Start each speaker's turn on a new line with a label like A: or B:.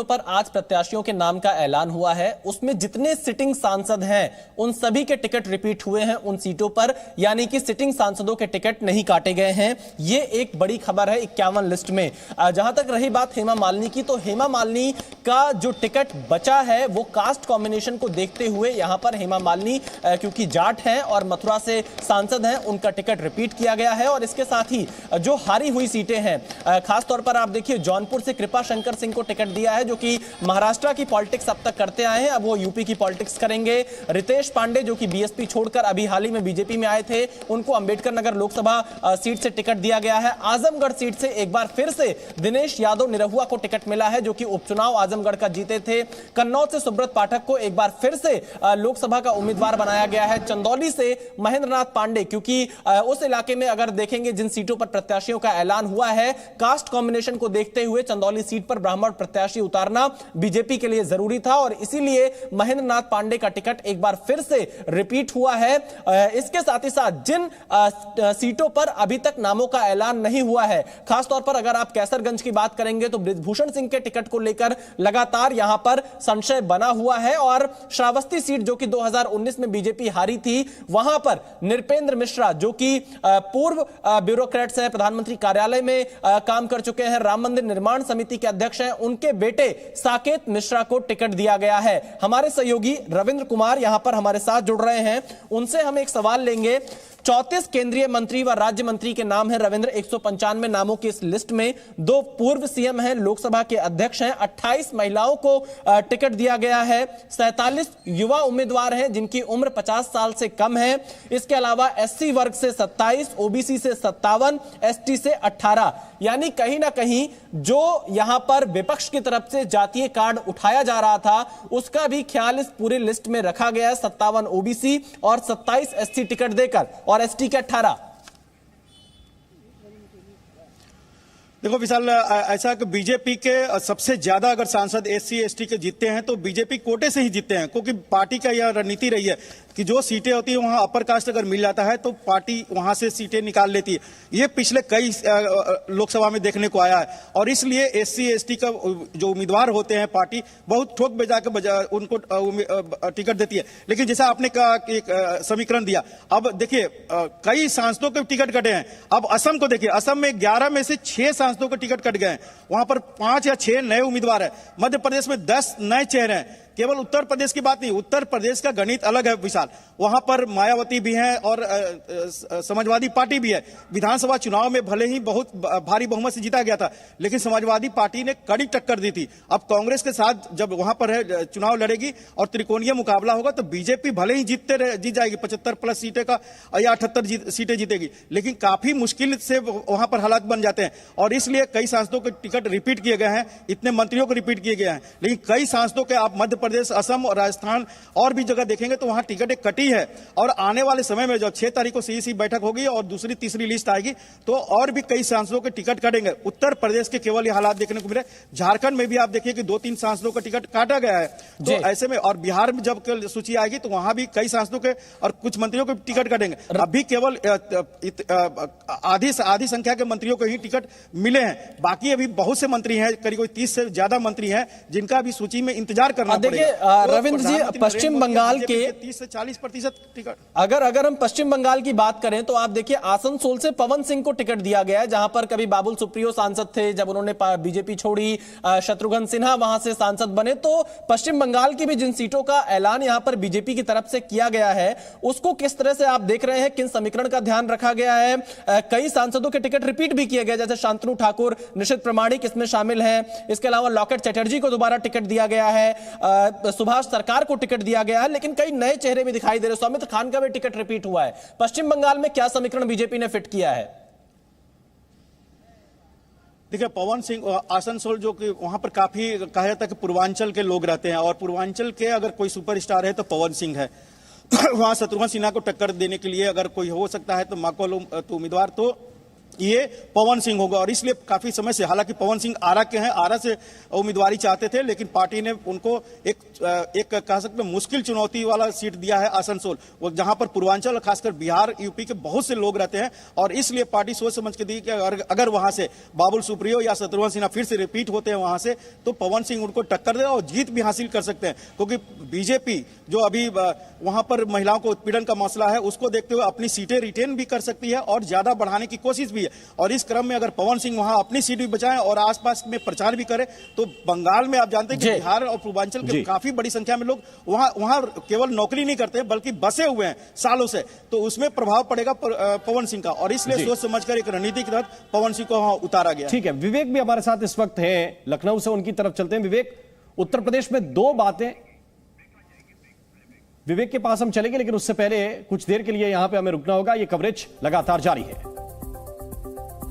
A: पर आज प्रत्याशियों के नाम का ऐलान हुआ है। उसमें जितने सिटिंग सांसद हैं उन सभी के टिकट रिपीट हुए हैं उन सीटों पर, यानी कि सिटिंग सांसदों के टिकट नहीं काटे गए हैं। ये एक बड़ी खबर है 51 लिस्ट में। जहां तक रही बात हेमा मालिनी की, तो हेमा मालिनी का जो टिकट बचा है वो कास्ट कॉम्बिनेशन को देखते हुए यहां पर हेमा मालिनी क्योंकि जाट हैं और मथुरा से सांसद हैं, उनका टिकट रिपीट किया गया है। और इसके साथ ही जो हारी हुई सीटें हैं, खासतौर पर आप देखिए जौनपुर से कृपा शंकर सिंह को टिकट दिया है, जो कि महाराष्ट्र की पॉलिटिक्स अब तक करते आए हैं, अब वो यूपी की पॉलिटिक्स करेंगे। रितेश पांडे जो कि बीएसपी छोड़कर अभी हाल ही में बीजेपी में आए थे, उनको अंबेडकर नगर लोकसभा सीट से टिकट दिया गया है। आजमगढ़ सीट से एक बार फिर से दिनेश यादव निरहुआ को टिकट मिला है, जो कि उपचुनाव आजमगढ़ का जीते थे। कन्नौज से सुब्रत पाठक को एक बार फिर से लोकसभा का उम्मीदवार बनाया गया है। चंदौली से महेंद्र नाथ पांडे, क्योंकि उस इलाके में अगर देखेंगे जिन सीटों पर प्रत्याशियों का ऐलान हुआ है, कास्ट कॉम्बिनेशन को देखते हुए चंदौली सीट पर ब्राह्मण प्रत्याशी उतारना बीजेपी के लिए जरूरी था और इसीलिए महेंद्र नाथ पांडे का टिकट एक बार फिर से रिपीट हुआ है। इसके साथ ही साथ जिन सीटों पर अभी तक नामों का ऐलान नहीं हुआ है, खासतौर पर अगर आप कैसरगंज की बात करेंगे तो बृजभूषण सिंह के टिकट को लेकर लगातार यहां पर संशय बना हुआ है। और श्रावस्ती सीट जो कि 2019 में बीजेपी हारी थी, वहां पर नृपेंद्र मिश्रा जो कि पूर्व ब्यूरोक्रेट्स हैं, प्रधानमंत्री कार्यालय में काम कर चुके हैं, राम मंदिर निर्माण समिति के अध्यक्ष हैं, उनके बेटे साकेत मिश्रा को टिकट दिया गया है। हमारे सहयोगी रविंद्र कुमार यहां पर हमारे साथ जुड़ रहे हैं, उनसे हम एक सवाल लेंगे। 34 केंद्रीय मंत्री व राज्य मंत्री के नाम है रविंद्र, 195 नामों की इस लिस्ट में 2 पूर्व सीएम हैं, लोकसभा के अध्यक्ष हैं, 28 महिलाओं को टिकट दिया गया है, 47 युवा उम्मीदवार हैं जिनकी उम्र 50 साल से कम है। इसके अलावा एससी वर्ग से 27, ओबीसी से 57, एसटी से 18, यानी कहीं ना कहीं जो यहां पर विपक्ष की तरफ से जातीय कार्ड उठाया जा रहा था उसका भी ख्याल इस पूरी लिस्ट में रखा गया है। 57 ओबीसी और 27 एससी टिकट देकर और एसटी के 18।
B: देखो विशाल, ऐसा कि बीजेपी के सबसे ज्यादा अगर सांसद एससी एसटी के जीतते हैं तो बीजेपी कोटे से ही जीतते हैं, क्योंकि पार्टी का यह रणनीति रही है कि जो सीटें होती है वहां अपर कास्ट अगर मिल जाता है तो पार्टी वहां से सीटें निकाल लेती है। ये पिछले कई लोकसभा में देखने को आया है और इसलिए एससी एसटी का जो उम्मीदवार होते हैं पार्टी बहुत ठोक बजा के उनको टिकट देती है। लेकिन जैसा आपने एक समीकरण दिया, अब देखिए कई सांसदों के टिकट कटे हैं। अब असम को देखिए, असम में 11 में से 6 सांसदों के टिकट कट गए हैं, वहां पर 5 या 6 नए उम्मीदवार हैं। मध्य प्रदेश में 10 नए चेहरे हैं। केवल उत्तर प्रदेश की बात नहीं, उत्तर प्रदेश का गणित अलग है विशाल, वहां पर मायावती भी हैं और समाजवादी पार्टी भी है। विधानसभा चुनाव में भले ही बहुत भारी बहुमत से जीता गया था, लेकिन समाजवादी पार्टी ने कड़ी टक्कर दी थी। अब कांग्रेस के साथ जब वहां पर है चुनाव लड़ेगी और त्रिकोणीय मुकाबला होगा तो बीजेपी भले ही जीत जाएगी, 75 प्लस सीटें का या 78 सीटें जीतेगी, लेकिन काफी मुश्किल से वहां पर हालात बन जाते हैं और इसलिए कई सांसदों के टिकट रिपीट किए गए हैं, इतने मंत्रियों को रिपीट किए गए हैं। लेकिन कई सांसदों के आप मध्य प्रदेश, असम और राजस्थान और भी जगह देखेंगे तो वहां टिकटें कटी है और आने वाले समय में जब 6 तारीख को सीईसी बैठक होगी और दूसरी तीसरी लिस्ट आएगी तो और भी कई सांसदों के टिकट कटेंगे। उत्तर प्रदेश के केवल ये हालात देखने को मिले, झारखंड में भी आप देखिए कि 2-3 सांसदों का टिकट काटा गया है। तो ऐसे में और बिहार में जब सूची आएगी तो वहां भी कई सांसदों के और कुछ मंत्रियों के टिकट कटेंगे। अभी केवल आधी संख्या के मंत्रियों को ही टिकट मिले हैं, बाकी अभी बहुत से मंत्री हैं, करीब 30 से ज्यादा मंत्री हैं जिनका भी सूची में इंतजार करना पड़ेगा।
A: रविंद्र जी, पश्चिम बंगाल के
B: 30 से 40% टिकट,
A: अगर हम पश्चिम बंगाल की बात करें तो आप देखिए आसनसोल से पवन सिंह को टिकट दिया गया है, जहां पर कभी बाबुल सुप्रियो सांसद थे, जब उन्होंने बीजेपी छोड़ी शत्रुघ्न सिन्हा वहां से सांसद बने। तो पश्चिम बंगाल की भी जिन सीटों का ऐलान यहां पर बीजेपी की तरफ से किया गया है उसको किस तरह से आप देख रहे हैं, किन समीकरण का ध्यान रखा गया है? कई सांसदों के टिकट रिपीट भी किए गए, जैसे शांतनु ठाकुर, निशित प्रमाणिक इसमें शामिल हैं। इसके अलावा लॉकेट चटर्जी को दोबारा टिकट दिया गया है, सुभाष सरकार को टिकट दिया गया है, लेकिन कई नए चेहरे भी दिखाई दे रहे हैं। सौमित्र खान का भी टिकट रिपीट हुआ है। पश्चिम बंगाल में क्या समीकरण बीजेपी ने फिट किया है?
B: देखिए पवन सिंह आसनसोल जो कि वहां पर काफी कहा जाता है कि पूर्वांचल के लोग रहते हैं और पूर्वांचल के अगर कोई सुपरस्टार है तो पवन सिंह है। वहां शत्रुघ्न सिन्हा को टक्कर देने के लिए अगर कोई हो सकता है तो माकौल उम्मीदवार तो ये पवन सिंह होगा। और इसलिए काफी समय से, हालांकि पवन सिंह आरा के हैं, आरा से उम्मीदवारी चाहते थे, लेकिन पार्टी ने उनको एक कह सकते हैं मुश्किल चुनौती वाला सीट दिया है आसनसोल, वो जहां पर पूर्वांचल खासकर बिहार यूपी के बहुत से लोग रहते हैं। और इसलिए पार्टी सोच समझ के दी कि अगर वहां से बाबुल सुप्रियो या शत्रुघ्न सिन्हा फिर से रिपीट होते हैं वहां से, तो पवन सिंह उनको टक्कर दे और जीत भी हासिल कर सकते हैं। क्योंकि बीजेपी जो अभी वहां पर महिलाओं को उत्पीड़न का मसला है, उसको देखते हुए अपनी सीटें रिटेन भी कर सकती है और ज्यादा बढ़ाने की कोशिश भी है। और इस क्रम में अगर पवन सिंह वहां अपनी सीट भी बचाएं और आसपास में प्रचार भी करें, तो बंगाल में आप जानते हैं कि बिहार और पूर्वांचल के काफी बड़ी संख्या में लोग वहां केवल नौकरी नहीं करते बल्कि बसे हुए हैं सालों से, तो उसमें प्रभाव पड़ेगा पवन सिंह का। और इसलिए सोच समझकर एक रणनीति के तहत पवन सिंह को वहां उतारा गया।
C: ठीक है, विवेक भी हमारे साथ इस वक्त है लखनऊ से, उनकी तरफ चलते हैं। विवेक, उत्तर प्रदेश में दो बातें, विवेक के पास हम चलेंगे, लेकिन उससे पहले कुछ देर के लिए यहां पे हमें रुकना होगा। ये कवरेज लगातार जारी है।